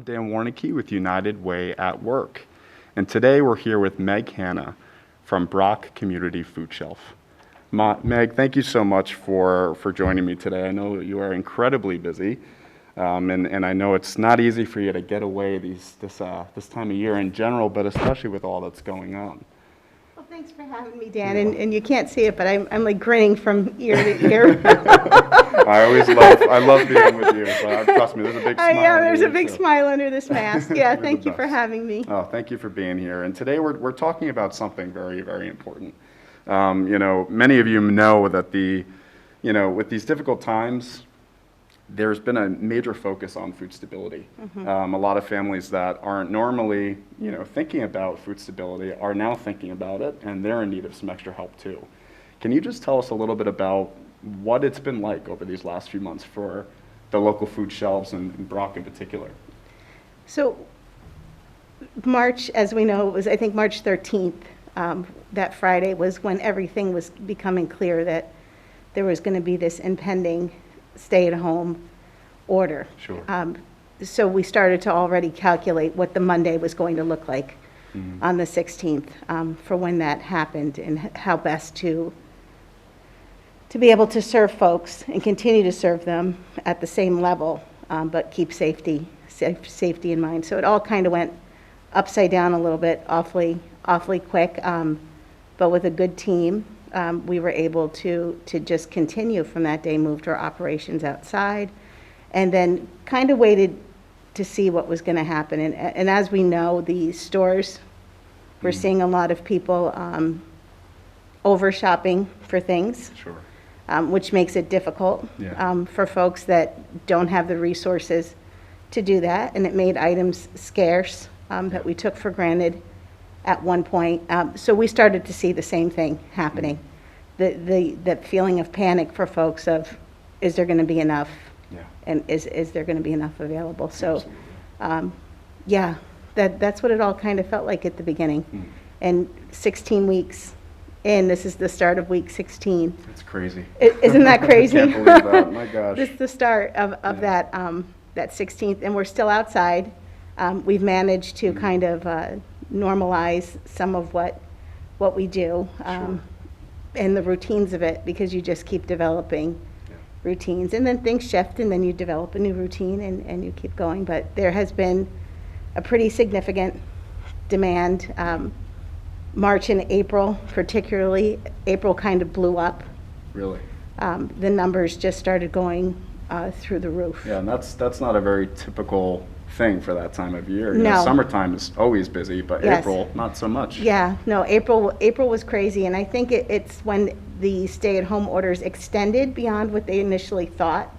Dan Warnicki with United Way at Work. And today we're here with Meg Hanna from Brock Community Food Shelf. Meg, thank you so much for joining me today. I know you are incredibly busy, and I know it's not easy for you to get away this time of year in general, but especially with all that's going on. Well, thanks for having me, Dan. And you can't see it, but I'm like grinning from ear to ear. I love being with you. So trust me, there's a big smile. Yeah, there's a big smile under this mask. Yeah, thank you for best. having me. Oh, thank you for being here. And today we're talking about something very, very important. Many of you know that with these difficult times, there's been a major focus on food stability. A lot of families that aren't normally, thinking about food stability are now thinking about it, and they're in need of some extra help too. Can you just tell us a little bit about what it's been like over these last few months for the local food shelves and Brock in particular? So March, as we know, was I think March 13th. That Friday was when everything was becoming clear that there was going to be this impending stay-at-home order. Sure. So we started to already calculate what the Monday was going to look like on the 16th for when that happened and how best to be able to serve folks and continue to serve them at the same level, but keep safety in mind. So it all kind of went upside down a little bit, awfully quick, but with a good team. We were able to just continue from that day, moved our operations outside, and then kind of waited to see what was going to happen. And as we know, the stores, we're seeing a lot of people over shopping for things, Sure. Which makes it difficult for folks that don't have the resources to do that, and it made items scarce that we took for granted at one point. So we started to see the same thing happening. The feeling of panic for folks of, is there going to be enough? Yeah. And is there going to be enough available? So, that's what it all kind of felt like at the beginning. And 16 weeks in, this is the start of week 16. It's crazy. Isn't that crazy? I can't believe that. My gosh. This is the start of that 16th, and we're still outside. We've managed to kind of normalize some of what we do and the routines of it, because you just keep developing routines, and then things shift, and then you develop a new routine and you keep going. But there has been a pretty significant demand. March and April, particularly, April kind of blew up. Really? The numbers just started going through the roof. Yeah, and that's not a very typical thing for that time of year. No. Summertime is always busy, but Yes. April, not so much. Yeah, no, April was crazy, and I think it's when the stay-at-home orders extended beyond what they initially thought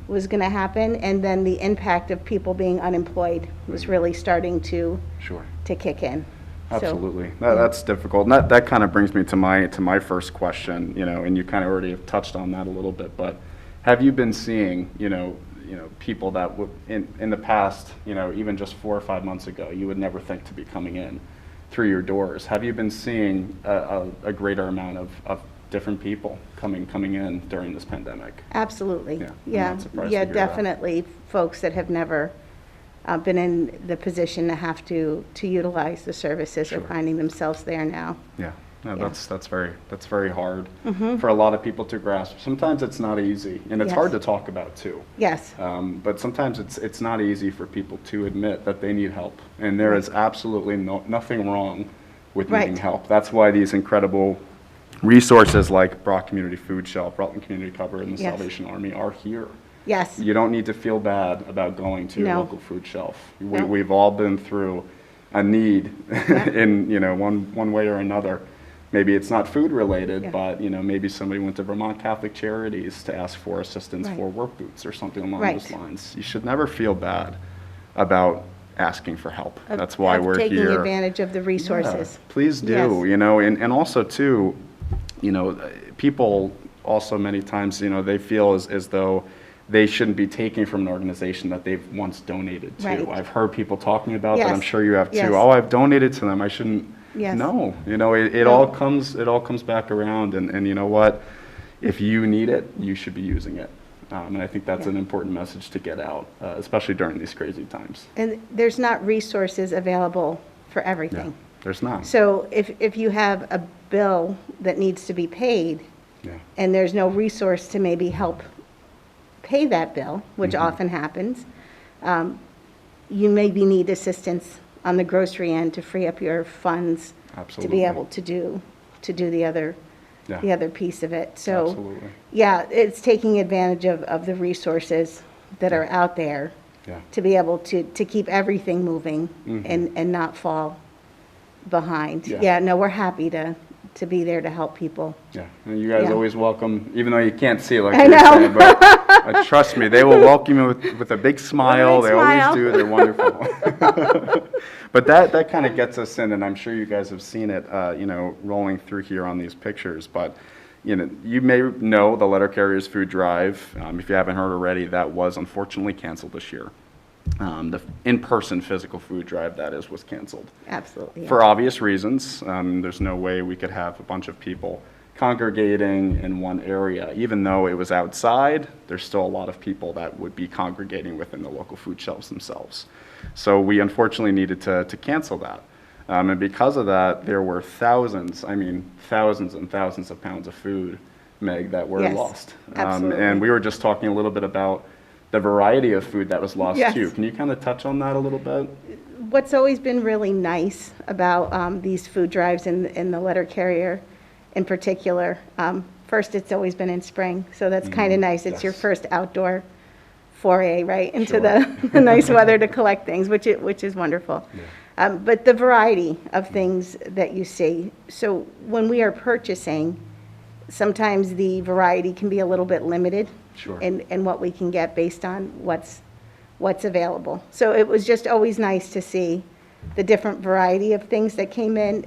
was going to happen, and then the impact of people being unemployed was really starting to Sure. kick in. Absolutely. That's difficult. And that kind of brings me to my first question, and you kind of already have touched on that a little bit, but have you been seeing, people that would, in the past, even just 4 or 5 months ago, you would never think to be coming in through your doors. Have you been seeing a greater amount of different people coming in during this pandemic? Absolutely. Yeah, I'm Yeah, not surprised yeah, to hear that. definitely. Folks that have never been in the position to have to utilize the services are Sure. finding themselves there now. Yeah. No, Yeah. that's very hard for a lot of people to grasp. Sometimes it's not easy, and it's Yes. hard to talk about too. Yes. But sometimes it's not easy for people to admit that they need help, and there is absolutely nothing wrong with needing Right. help. That's why these incredible resources like Brock Community Food Shelf, Rutland Community Cover, and the Yes. Salvation Army are here. Yes. You don't need to feel bad about going to your No. local food shelf. No. We've all been through a need in one way or another. Maybe it's not food related, Yeah. but maybe somebody went to Vermont Catholic Charities to ask for assistance Right. for work boots or something along Right. those lines. You should never feel bad about asking for help. That's why Of we're taking here. advantage of the resources. Yeah, please do, Yes. and also too, people also many times, they feel as though they shouldn't be taking from an organization that they've once donated to. Right. I've heard people talking about that. I'm Yes. sure you have too. Yes. Oh, I've donated to them. I shouldn't. Yes. No, it No. all comes back around, and you know what? If you need it, you should be using it. And I think that's an important message to get out, especially during these crazy times. And there's not resources available for Yeah, everything. there's not. So if you have a bill that needs to be paid, Yeah, and there's no resource to maybe help pay that bill, which often happens, you maybe need assistance on the grocery end to free up your funds to absolutely. be able to do the other piece of it. So, Absolutely. yeah, it's taking advantage of the resources that are out there Yeah. to be able to keep everything moving and not fall behind. Yeah. Yeah, no, we're happy to be there to help people. Yeah, and you guys Yeah. always welcome, even though you can't see it like I you're know. saying, but trust me, they will welcome you with a big smile. big They smile. always do. They're wonderful. But that kind of gets us in, and I'm sure you guys have seen it, rolling through here on these pictures. But you may know the Letter Carriers Food Drive. If you haven't heard already, that was unfortunately canceled this year. The in-person physical food drive, that is, was canceled. Absolutely. For obvious reasons. There's no way we could have a bunch of people congregating in one area. Even though it was outside, there's still a lot of people that would be congregating within the local food shelves themselves. So we unfortunately needed to cancel that. And because of that, there were thousands and thousands of pounds of food, Meg, that were Yes, lost. absolutely. And we were just talking a little bit about the variety of food that was lost Yes. too. Can you kind of touch on that a little bit? What's always been really nice about these food drives in the letter carrier in particular, first, it's always been in spring, so that's kind of nice. It's your Yes. first outdoor foray, right, into Sure. the nice weather to collect things, which is wonderful. But the variety of things that you see. So when we are purchasing, sometimes the variety can be a little bit limited Sure. in what we can get based on what's available. So it was just always nice to see the different variety of things that came in,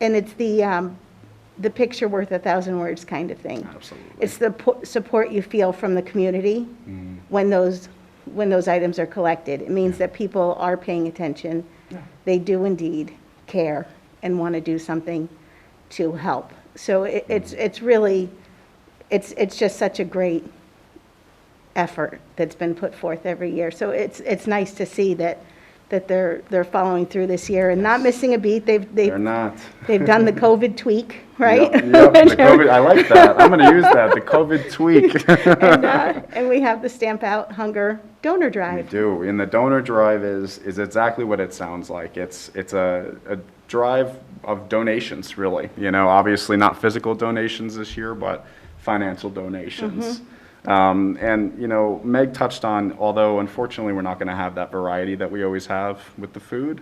and it's the picture worth 1,000 words kind of thing. Absolutely. It's the support you feel from the community when those items are collected. It means that people are paying attention. Yeah. They do indeed care and want to do something to help. So it's really, it's just such a great effort that's been put forth every year. So it's nice to see that they're following through this year and not missing a beat. They're not. They've done the COVID tweak, right? Yep, the COVID, I like that. I'm going to use that, the COVID tweak. And we have the Stamp Out Hunger Donor We Drive. do, and the donor drive is exactly what it sounds like. It's a drive of donations, really. Obviously not physical donations this year, but financial donations. And Meg touched on, although unfortunately we're not going to have that variety that we always have with the food,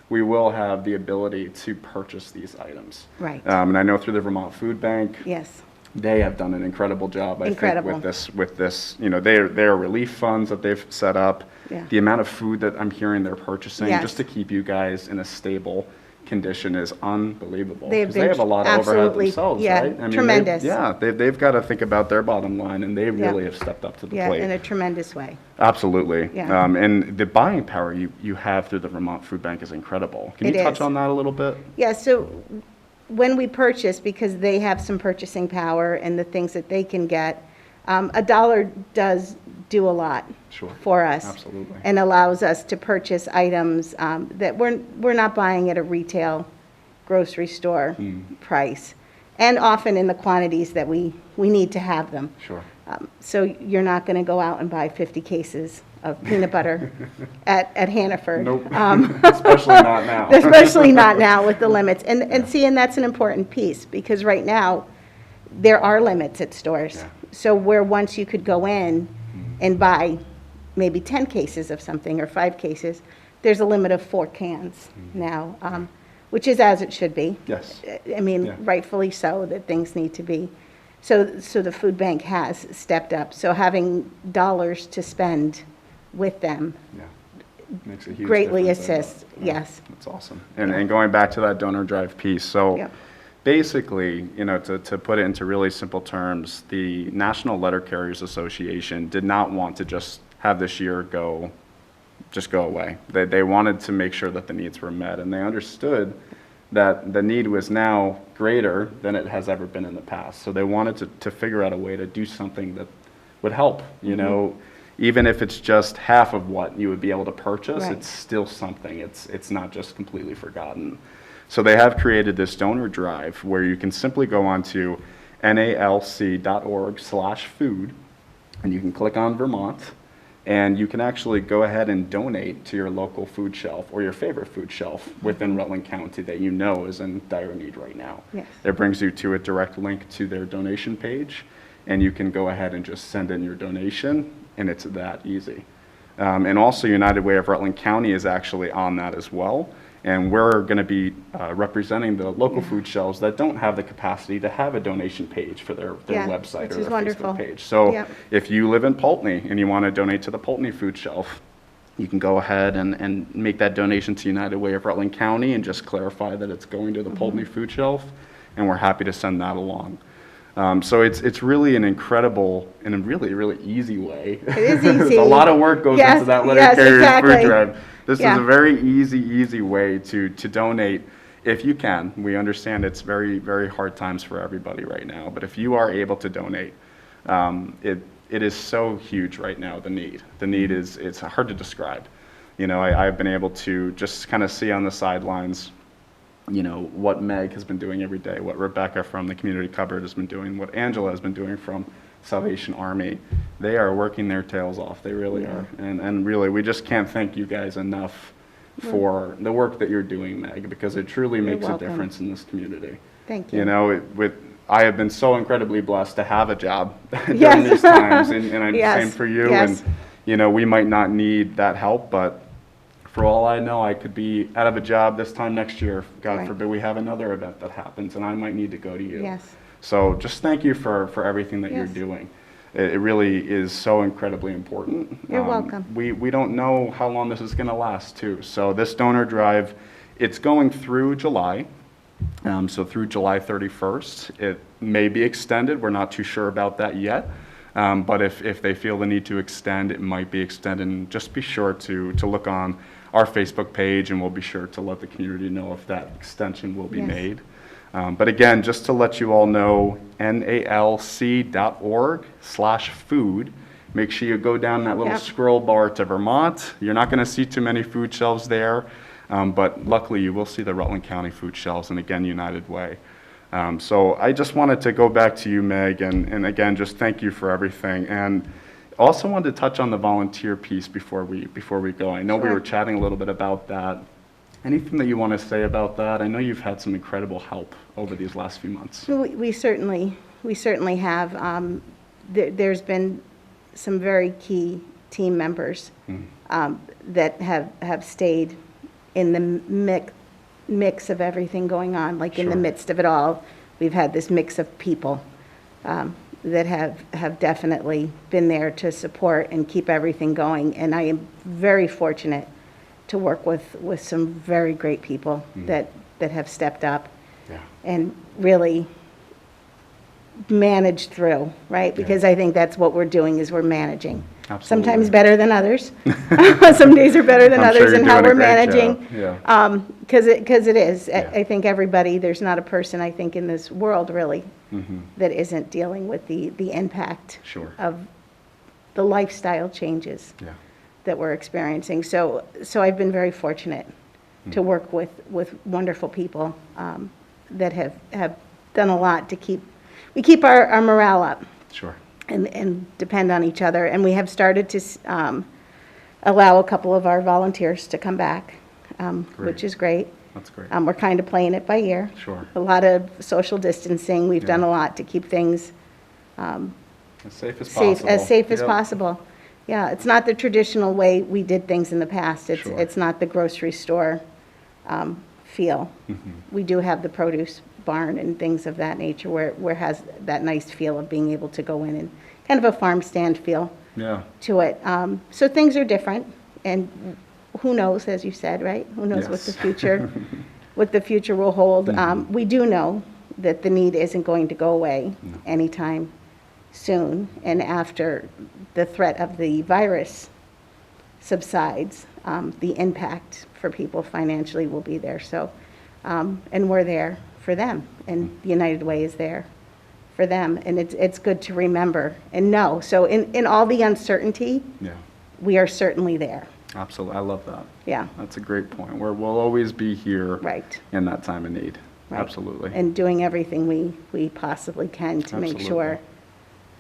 we will have the ability to purchase these items. Right. And I know through the Vermont Food Bank, Yes. they have done an incredible job, I Incredible. think, with this, their relief funds that they've set up, Yeah. the amount of food that I'm hearing they're purchasing, Yes. just to keep you guys in a stable condition is unbelievable. They have 'Cause been they have a lot of overhead absolutely, themselves, yeah, right? tremendous. They've got to think about their bottom line, and they really have stepped up to the Yeah, plate. in a tremendous way. Absolutely. Yeah. And the buying power you have through the Vermont Food Bank is incredible. Can you It touch is. on that a little bit? Yeah, so when we purchase, because they have some purchasing power and the things that they can get, $1 does do a lot Sure. for us. Absolutely. And allows us to purchase items that we're not buying at a retail grocery store price, and often in the quantities that we need to have them. Sure. So you're not going to go out and buy 50 cases of peanut butter at Hannaford. Nope. Especially not now. Especially not now with the limits. And see, and that's an important piece, because right now, there are limits at stores. Yeah. So where once you could go in and buy maybe 10 cases of something or 5 cases, there's a limit of 4 cans now, which is as it should be. Yes. I mean, Yeah. rightfully so, that things need to be. So the food bank has stepped up. So having dollars to spend with them Yeah. Makes a huge greatly difference, I assists, know. yes. That's awesome. And going back to that donor drive piece, so Yep. basically, to put it into really simple terms, the National Letter Carriers Association did not want to just have this year go away. They wanted to make sure that the needs were met, and they understood that the need was now greater than it has ever been in the past. So they wanted to figure out a way to do something that would help, you know, even if it's just half of what you would be able to purchase, Right. it's still something. It's not just completely forgotten. So they have created this donor drive where you can simply go onto nalc.org/food, and you can click on Vermont, and you can actually go ahead and donate to your local food shelf or your favorite food shelf within Rutland County that you know is in dire need right now. Yes. It brings you to a direct link to their donation page, and you can go ahead and just send in your donation, and it's that easy. And also United Way of Rutland County is actually on that as well. And we're going to be representing the local food shelves that don't have the capacity to have a donation page for their Yeah, website which or is their wonderful. Facebook page. So Yep. if you live in Pulteney and you want to donate to the Pulteney food shelf, you can go ahead and make that donation to United Way of Rutland County and just clarify that it's going to the Pulteney food shelf, and we're happy to send that along. So it's really an incredible and a really, really easy way. It is easy. A lot of work goes Yes, into that letter yes, carrier exactly. food drive. This Yeah. is a very easy way to donate if you can. We understand it's very, very hard times for everybody right now, but if you are able to donate, it is so huge right now, the need. The need is, it's hard to describe. You know, I've been able to just kind of see on the sidelines, you know, what Meg has been doing every day, what Rebecca from the community cupboard has been doing, what Angela has been doing from Salvation Army. They are working their tails off. They really are. And really, we just can't thank you guys enough for the work that you're doing, Meg, because it truly makes a welcome. difference in this community. Thank you. You know, I have been so incredibly blessed to have a job during Yes. these times, and I'm Yes, same for you. yes. And you know, we might not need that help, but for all I know, I could be out of a job this time next year. God Right. forbid we have another event that happens, and I might need to go to you. Yes. So just thank you for everything that you're Yes. doing. It really is so incredibly important. You're welcome. We don't know how long this is going to last, too. So this donor drive, it's going through July. So through July 31st. It may be extended. We're not too sure about that yet. But if they feel the need to extend, it might be extended. And just be sure to look on our Facebook page, and we'll be sure to let the community know if that extension will be Yes. made. But again, just to let you all know, nalc.org/food. Make sure you go down that little Yep. scroll bar to Vermont. You're not going to see too many food shelves there, but luckily you will see the Rutland County food shelves, and again, United Way. So I just wanted to go back to you, Meg, and again, just thank you for everything. And also wanted to touch on the volunteer piece before we go. I know we Sure. were chatting a little bit about that. Anything that you want to say about that? I know you've had some incredible help over these last few months. We certainly have. There's been some very key team members that have stayed in the mix of everything going on, like in the Sure. midst of it all. We've had this mix of people that have definitely been there to support and keep everything going. And I am very fortunate to work with some very great people that have stepped up Yeah. and really managed through, right? Because I think that's what we're doing, is we're managing. Absolutely. Sometimes better than others. Some days are better than I'm sure others you're in how doing a we're great managing. job. Yeah. Because it is. Yeah. I think everybody, there's not a person, I think, in this world really Mm-hmm. that isn't dealing with the impact Sure. of the lifestyle changes Yeah. that we're experiencing. So I've been very fortunate to Mm. work with wonderful people that have done a lot to keep our morale up Sure. and depend on each other. And we have started to allow a couple of our volunteers to come back, which Great. is great. That's great. We're kind of playing it by ear. Sure. A lot of social distancing. We've done Yeah. a lot to keep things As safe as possible. as safe as Yep. possible. Yeah, it's not the traditional way we did things in the past. Sure. It's not the grocery store feel. Mm-hmm. We do have the produce barn and things of that nature where it has that nice feel of being able to go in and kind of a farm stand feel Yeah. to it. So things are different, and who knows, as you said, right? Who knows what the Yes. future will hold. Mhm. We do know that the need isn't going to go away No. anytime soon, and after the threat of the virus subsides, the impact for people financially will be there. So And we're there for them, and the United Way is there for them. And it's good to remember and know. So in all the uncertainty, Yeah, we are certainly there. absolutely. I love that. Yeah, That's a great point. We'll always be here right. in that time of need. Right. Absolutely. And doing everything we possibly can to make sure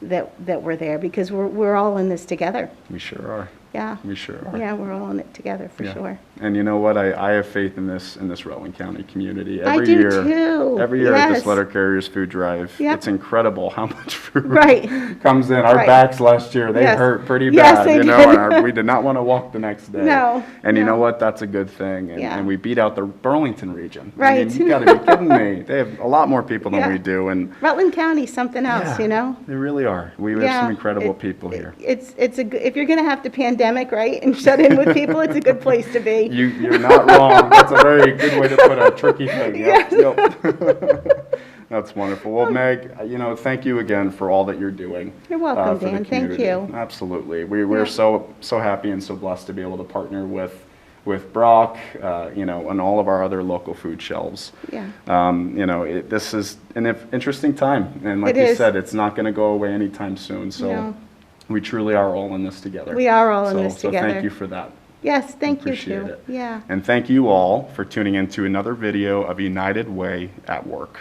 that we're there, because we're all in this together. We sure are. Yeah. We sure are. Yeah, we're all in it together, for Yeah. sure. And you know what? I have faith in this Rutland County community. I Every do year, too. Every year at this Yes. Letter Carriers Food Drive, Yep. it's incredible how much food Right. comes in. Our Right. backs last year, they Yes. hurt pretty Yes, bad, they you know, did. and we did not want to walk the next day. No, And you know no. what? That's a good thing. And, Yeah. and we beat out the Burlington region. I Right. mean, you got to be kidding me. They have a lot more people than Yeah. we do. And Rutland County's something else, you know? They really are. We have Yeah, some incredible it- people here. It's if you're gonna have to pandemic, right, and shut in with people, it's a good place to be. You're not wrong. That's a very good way to put a tricky thing. Yep, yep. That's wonderful. Well, Meg, you know, thank you again for all that you're doing. You're welcome, for the Dan. Thank community. you. Absolutely. We're Yeah. so happy and so blessed to be able to partner with Brock, you know, and all of our other local food shelves. Yeah. You know, this is an interesting time, and like It you is. said, it's not going to go away anytime soon. So No. we truly are all in this together. We are all in this So together. thank you for that. Yes, thank you Appreciate too. it. Yeah. And thank you all for tuning in to another video of United Way at Work.